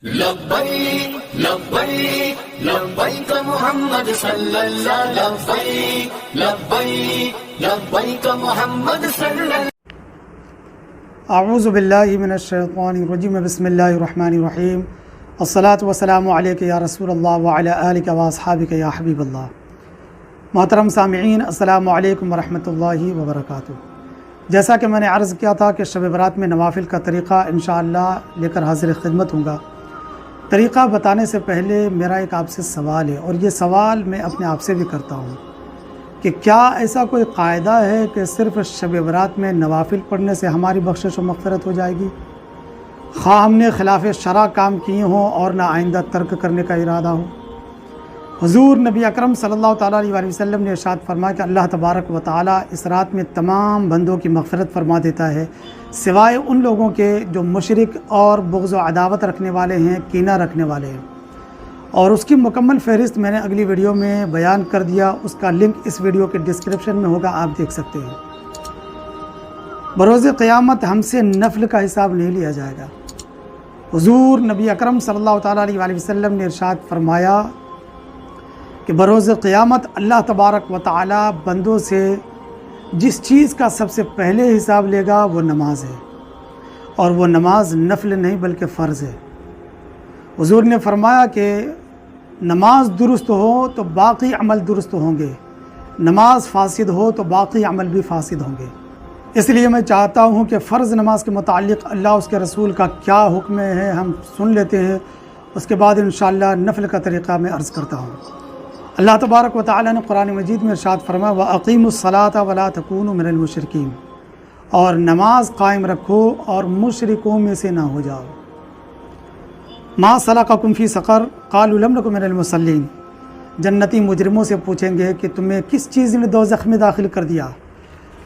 لبیک لبیک لبیک محمد صلی اللہ لبیک لبیک لبیک محمد صلی اللہ. اعوذ باللہ من الشیطان الرجیم بسم اللہ الرحمن الرحیم الصلاۃ والسلام علیک یا رسول اللہ وعلی آلک واصحابک یا حبیب اللہ. محترم سامعین، السلام علیکم ورحمۃ اللہ وبرکاتہ. جیسا کہ میں نے عرض کیا تھا کہ شب برات میں نوافل کا طریقہ انشاءاللہ لے کر حاضر خدمت ہوں گا. طریقہ بتانے سے پہلے میرا ایک آپ سے سوال ہے، اور یہ سوال میں اپنے آپ سے بھی کرتا ہوں کہ کیا ایسا کوئی قاعدہ ہے کہ صرف شب برات میں نوافل پڑھنے سے ہماری بخشش و مغفرت ہو جائے گی، خواہ ہم نے خلاف شرع کام کیے ہوں اور نہ آئندہ ترک کرنے کا ارادہ ہو؟ حضور نبی اکرم صلی اللہ تعالیٰ علیہ وسلم نے ارشاد فرمایا کہ اللہ تبارک و تعالیٰ اس رات میں تمام بندوں کی مغفرت فرما دیتا ہے سوائے ان لوگوں کے جو مشرک اور بغض و عداوت رکھنے والے ہیں، کینہ رکھنے والے ہیں. اور اس کی مکمل فہرست میں نے اگلی ویڈیو میں بیان کر دیا، اس کا لنک اس ویڈیو کے ڈسکرپشن میں ہوگا، آپ دیکھ سکتے ہیں. بروز قیامت ہم سے نفل کا حساب نہیں لیا جائے گا. حضور نبی اکرم صلی اللہ تعالیٰ علیہ وسلم نے ارشاد فرمایا کہ بروز قیامت اللہ تبارک و تعالیٰ بندوں سے جس چیز کا سب سے پہلے حساب لے گا وہ نماز ہے، اور وہ نماز نفل نہیں بلکہ فرض ہے. حضور نے فرمایا کہ نماز درست ہو تو باقی عمل درست ہوں گے، نماز فاسد ہو تو باقی عمل بھی فاسد ہوں گے. اس لیے میں چاہتا ہوں کہ فرض نماز کے متعلق اللہ اس کے رسول کا کیا حکم ہے ہم سن لیتے ہیں، اس کے بعد انشاءاللہ نفل کا طریقہ میں عرض کرتا ہوں. اللہ تبارک و تعالیٰ نے قرآن مجید میں ارشاد فرمایا وَأَقِيمُوا الصَّلَاةَ وَلَا تَكُونُوا مِنَ الْمُشْرِكِينَ، اور نماز قائم رکھو اور مشرکوں میں سے نہ ہو جاؤ. مَا سَلَكَكُمْ فِي سَقَرَ قَالُوا لَمْ نَكُ مِنَ الْمُصَلِّينَ، جنتی مجرموں سے پوچھیں گے کہ تمہیں کس چیز نے دوزخ میں داخل کر دیا؟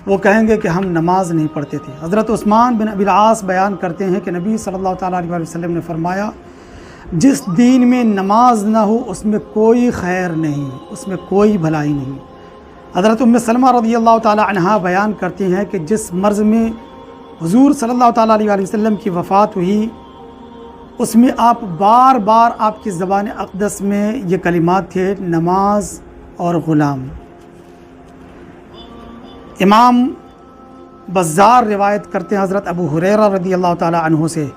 وہ کہیں گے کہ ہم نماز نہیں پڑھتے تھے. حضرت عثمان بن ابی العاص بیان کرتے ہیں کہ نبی صلی اللہ تعالیٰ علیہ وسلم نے فرمایا جس دین میں نماز نہ ہو اس میں کوئی خیر نہیں، اس میں کوئی بھلائی نہیں. حضرت ام سلمہ رضی اللہ تعالیٰ عنہا بیان کرتی ہیں کہ جس مرض میں حضور صلی اللہ تعالیٰ علیہ وسلم کی وفات ہوئی اس میں آپ بار بار آپ کی زبان اقدس میں یہ کلمات تھے، نماز اور غلام. امام بزار روایت کرتے ہیں حضرت ابو ہریرہ رضی اللہ تعالیٰ عنہ سے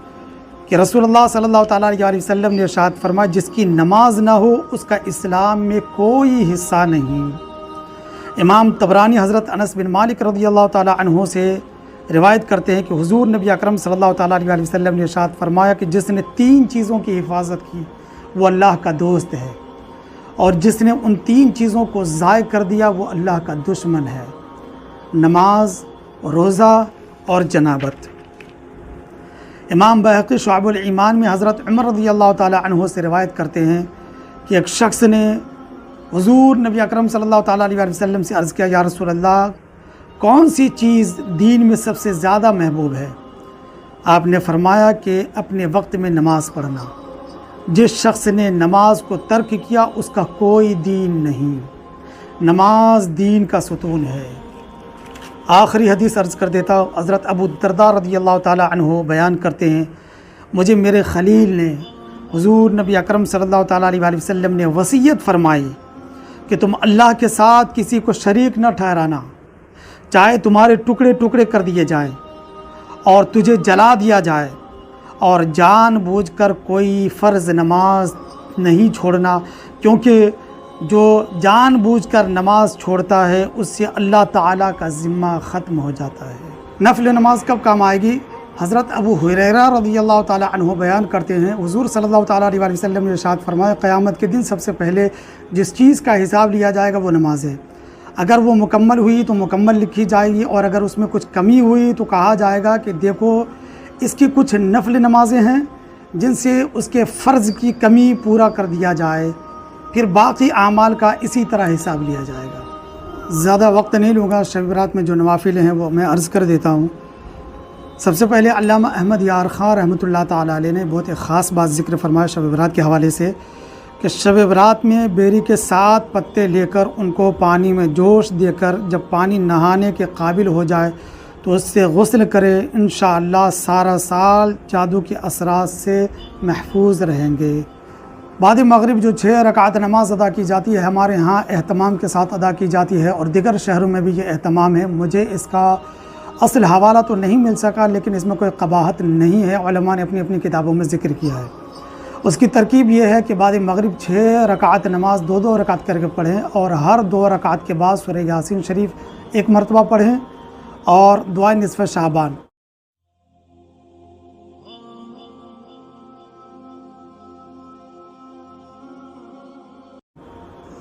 کہ رسول اللہ صلی اللہ تعالیٰ علیہ وسلم نے ارشاد فرمایا جس کی نماز نہ ہو اس کا اسلام میں کوئی حصہ نہیں. امام طبرانی حضرت انس بن مالک رضی اللہ تعالیٰ عنہ سے روایت کرتے ہیں کہ حضور نبی اکرم صلی اللہ تعالیٰ علیہ وسلم نے ارشاد فرمایا کہ جس نے 3 چیزوں کی حفاظت کی وہ اللہ کا دوست ہے، اور جس نے ان 3 چیزوں کو ضائع کر دیا وہ اللہ کا دشمن ہے، نماز، روزہ اور جنابت. امام بہقی شعب الایمان میں حضرت عمر رضی اللہ تعالیٰ عنہ سے روایت کرتے ہیں کہ ایک شخص نے حضور نبی اکرم صلی اللہ تعالیٰ علیہ وسلم سے عرض کیا یا رسول اللہ کون سی چیز دین میں سب سے زیادہ محبوب ہے؟ آپ نے فرمایا کہ اپنے وقت میں نماز پڑھنا. جس شخص نے نماز کو ترک کیا اس کا کوئی دین نہیں، نماز دین کا ستون ہے. آخری حدیث عرض کر دیتا ہوں. حضرت ابو الدرداء رضی اللہ تعالیٰ عنہ بیان کرتے ہیں مجھے میرے خلیل نے حضور نبی اکرم صلی اللہ تعالیٰ علیہ وسلم نے وصیت فرمائی کہ تم اللہ کے ساتھ کسی کو شریک نہ ٹھہرانا، چاہے تمہارے ٹکڑے ٹکڑے کر دیے جائیں اور تجھے جلا دیا جائے، اور جان بوجھ کر کوئی فرض نماز نہیں چھوڑنا، کیونکہ جو جان بوجھ کر نماز چھوڑتا ہے اس سے اللہ تعالیٰ کا ذمہ ختم ہو جاتا ہے. نفل نماز کب کام آئے گی؟ حضرت ابو ہریرہ رضی اللہ تعالیٰ عنہ بیان کرتے ہیں حضور صلی اللہ تعالیٰ علیہ وسلم نے ارشاد فرمایا قیامت کے دن سب سے پہلے جس چیز کا حساب لیا جائے گا وہ نماز ہے. اگر وہ مکمل ہوئی تو مکمل لکھی جائے گی، اور اگر اس میں کچھ کمی ہوئی تو کہا جائے گا کہ دیکھو اس کی کچھ نفل نمازیں ہیں جن سے اس کے فرض کی کمی پورا کر دیا جائے، پھر باقی اعمال کا اسی طرح حساب لیا جائے گا. زیادہ وقت نہیں لوں گا، شب برات میں جو نوافل ہیں وہ میں عرض کر دیتا ہوں. سب سے پہلے علامہ احمد یار خان رحمۃ اللہ تعالیٰ علیہ نے بہت ایک خاص بات ذکر فرمایا شب برات کے حوالے سے کہ شب برات میں بیری کے 7 پتے لے کر ان کو پانی میں جوش دے کر جب پانی نہانے کے قابل ہو جائے تو اس سے غسل کرے، انشاءاللہ سارا سال جادو کے اثرات سے محفوظ رہیں گے۔ بعد مغرب جو 6 رکعت نماز ادا کی جاتی ہے، ہمارے ہاں اہتمام کے ساتھ ادا کی جاتی ہے، اور دیگر شہروں میں بھی یہ اہتمام ہے۔ مجھے اس کا اصل حوالہ تو نہیں مل سکا، لیکن اس میں کوئی قباحت نہیں ہے، علماء نے اپنی اپنی کتابوں میں ذکر کیا ہے۔ اس کی ترکیب یہ ہے کہ بعد مغرب 6 رکعت نماز 2 رکعت کر کے پڑھیں، اور ہر 2 رکعت کے بعد سورہ یاسین شریف 1 مرتبہ پڑھیں، اور دعائے نصف شعبان۔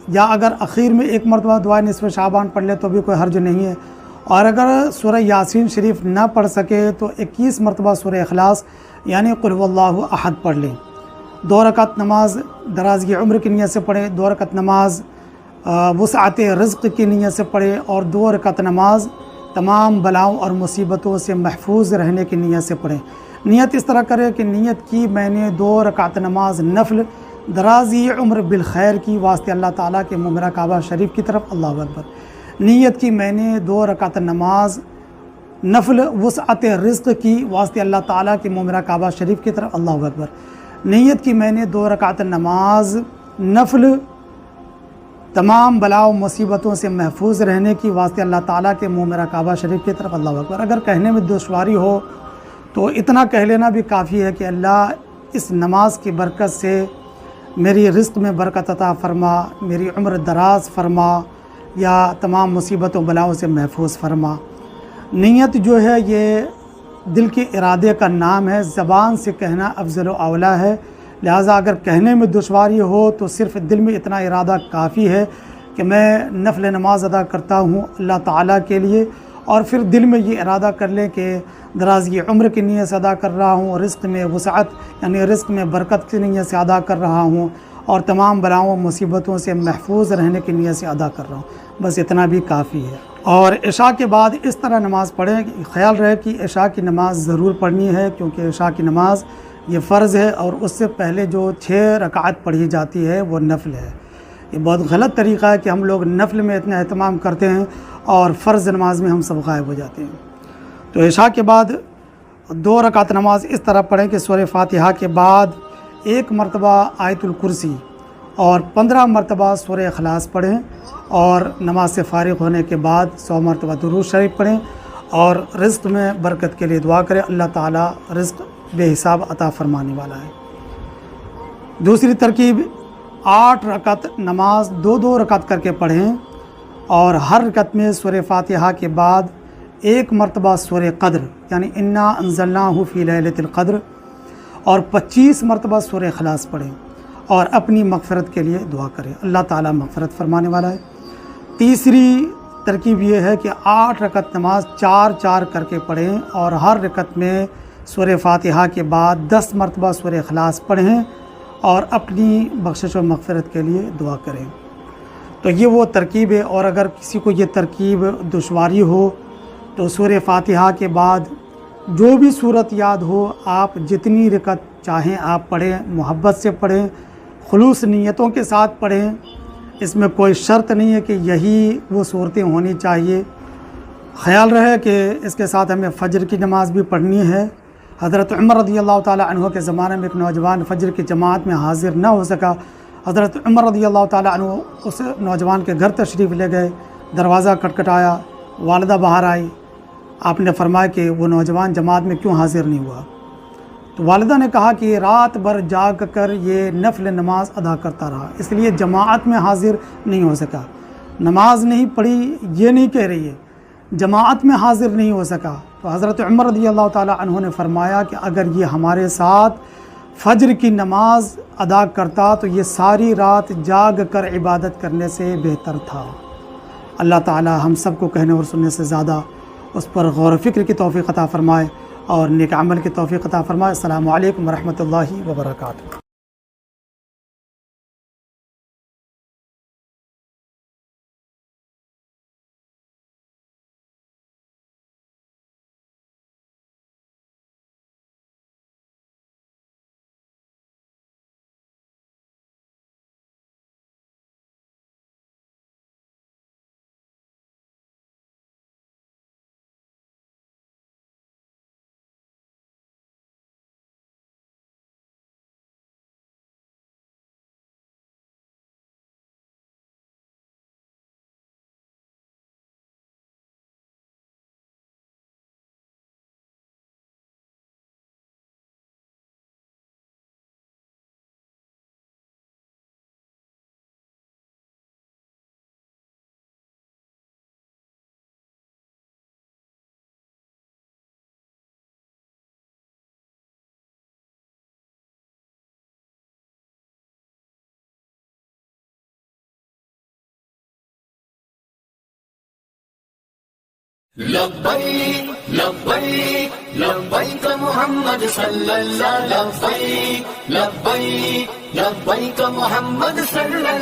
یا اگر اخیر میں 1 مرتبہ دعائے نصف شعبان پڑھ لے تو بھی کوئی حرج نہیں ہے، اور اگر سورہ یاسین شریف نہ پڑھ سکے تو 21 مرتبہ سورہ اخلاص یعنی قل هو اللہ احد پڑھ لیں۔ 2 رکعت نماز درازی عمر کی نیت سے پڑھیں، 2 رکعت نماز وسعت رزق کی نیت سے پڑھیں، اور 2 رکعت نماز تمام بلاؤں اور مصیبتوں سے محفوظ رہنے کی نیت سے پڑھیں۔ نیت اس طرح کرے کہ نیت کی میں نے 2 رکعت نماز نفل درازی عمر بالخیر کی واسطے اللہ تعالیٰ کے ممرہ کعبہ شریف کی طرف، اللہ اکبر۔ نیت کی میں نے 2 رکعت نماز نفل وسعت رزق کی واسطے اللہ تعالیٰ کے ممرہ کعبہ شریف کی طرف، اللہ اکبر۔ نیت کی میں نے 2 رکعت نماز نفل تمام بلاؤ مصیبتوں سے محفوظ رہنے کی واسطے اللہ تعالیٰ کے ممرہ کعبہ شریف کی طرف، اللہ اکبر۔ اگر کہنے میں دشواری ہو تو اتنا کہہ لینا بھی کافی ہے کہ اللہ اس نماز کی برکت سے میری رزق میں برکت عطا فرما، میری عمر دراز فرما، یا تمام مصیبتوں بلاؤں سے محفوظ فرما۔ نیت جو ہے یہ دل کے ارادے کا نام ہے، زبان سے کہنا افضل و اولیٰ ہے، لہٰذا اگر کہنے میں دشواری ہو تو صرف دل میں اتنا ارادہ کافی ہے کہ میں نفل نماز ادا کرتا ہوں اللہ تعالیٰ کے لیے، اور پھر دل میں یہ ارادہ کر لیں کہ درازی عمر کی نیت سے ادا کر رہا ہوں، رزق میں وسعت یعنی رزق میں برکت کی نیت سے ادا کر رہا ہوں، اور تمام بلاؤں مصیبتوں سے محفوظ رہنے کی نیت سے ادا کر رہا ہوں، بس اتنا بھی کافی ہے۔ اور عشاء کے بعد اس طرح نماز پڑھیں، خیال رہے کہ عشاء کی نماز ضرور پڑھنی ہے، کیونکہ عشاء کی نماز یہ فرض ہے، اور اس سے پہلے جو 6 رکعت پڑھی جاتی ہے وہ نفل ہے۔ یہ بہت غلط طریقہ ہے کہ ہم لوگ نفل میں اتنا اہتمام کرتے ہیں اور فرض نماز میں ہم سب غائب ہو جاتے ہیں۔ تو عشاء کے بعد 2 رکعت نماز اس طرح پڑھیں کہ سورہ فاتحہ کے بعد 1 مرتبہ آیت الکرسی اور 15 مرتبہ سورہ اخلاص پڑھیں، اور نماز سے فارغ ہونے کے بعد 100 مرتبہ درود شریف پڑھیں، اور رزق میں برکت کے لیے دعا کریں، اللہ تعالیٰ رزق بے حساب عطا فرمانے والا ہے۔ دوسری ترکیب 8 رکعت نماز 2 رکعت کر کے پڑھیں، اور ہر رکعت میں سورہ فاتحہ کے بعد 1 مرتبہ سورہ قدر یعنی انا انزلناہ فی لیلۃ القدر، اور 25 مرتبہ سورہ اخلاص پڑھیں، اور اپنی مغفرت کے لیے دعا کریں، اللہ تعالیٰ مغفرت فرمانے والا ہے۔ تیسری ترکیب یہ ہے کہ 8 رکعت نماز 4 کر کے پڑھیں، اور ہر رکعت میں سورہ فاتحہ کے بعد 10 مرتبہ سورہ اخلاص پڑھیں، اور اپنی بخشش و مغفرت کے لیے دعا کریں۔ تو یہ وہ ترکیب ہے، اور اگر کسی کو یہ ترکیب دشواری ہو تو سورہ فاتحہ کے بعد جو بھی صورت یاد ہو آپ جتنی رکعت چاہیں آپ پڑھیں، محبت سے پڑھیں، خلوص نیتوں کے ساتھ پڑھیں، اس میں کوئی شرط نہیں ہے کہ یہی وہ صورتیں ہونی چاہیے۔ خیال رہے کہ اس کے ساتھ ہمیں فجر کی نماز بھی پڑھنی ہے۔ حضرت عمر رضی اللہ تعالیٰ عنہ کے زمانے میں ایک نوجوان فجر کی جماعت میں حاضر نہ ہو سکا، حضرت عمر رضی اللہ تعالیٰ عنہ اس نوجوان کے گھر تشریف لے گئے، دروازہ کٹکھٹایا، والدہ باہر آئی، آپ نے فرمایا کہ وہ نوجوان جماعت میں کیوں حاضر نہیں ہوا؟ تو والدہ نے کہا کہ رات بھر جاگ کر یہ نفل نماز ادا کرتا رہا، اس لیے جماعت میں حاضر نہیں ہو سکا۔ نماز نہیں پڑھی یہ نہیں کہہ رہی ہے، جماعت میں حاضر نہیں ہو سکا۔ تو حضرت عمر رضی اللہ تعالیٰ عنہ نے فرمایا کہ اگر یہ ہمارے ساتھ فجر کی نماز ادا کرتا تو یہ ساری رات جاگ کر عبادت کرنے سے بہتر تھا۔ اللہ تعالیٰ ہم سب کو کہنے اور سننے سے زیادہ اس پر غور و فکر کی توفیق عطا فرمائے اور نیک عمل کی توفیق عطا فرمائے۔ السلام علیکم ورحمۃ اللہ وبرکاتہ۔ لبیک لبیک لبیک محمد صلی اللہ لبیک لبیک لبیک محمد صلی اللہ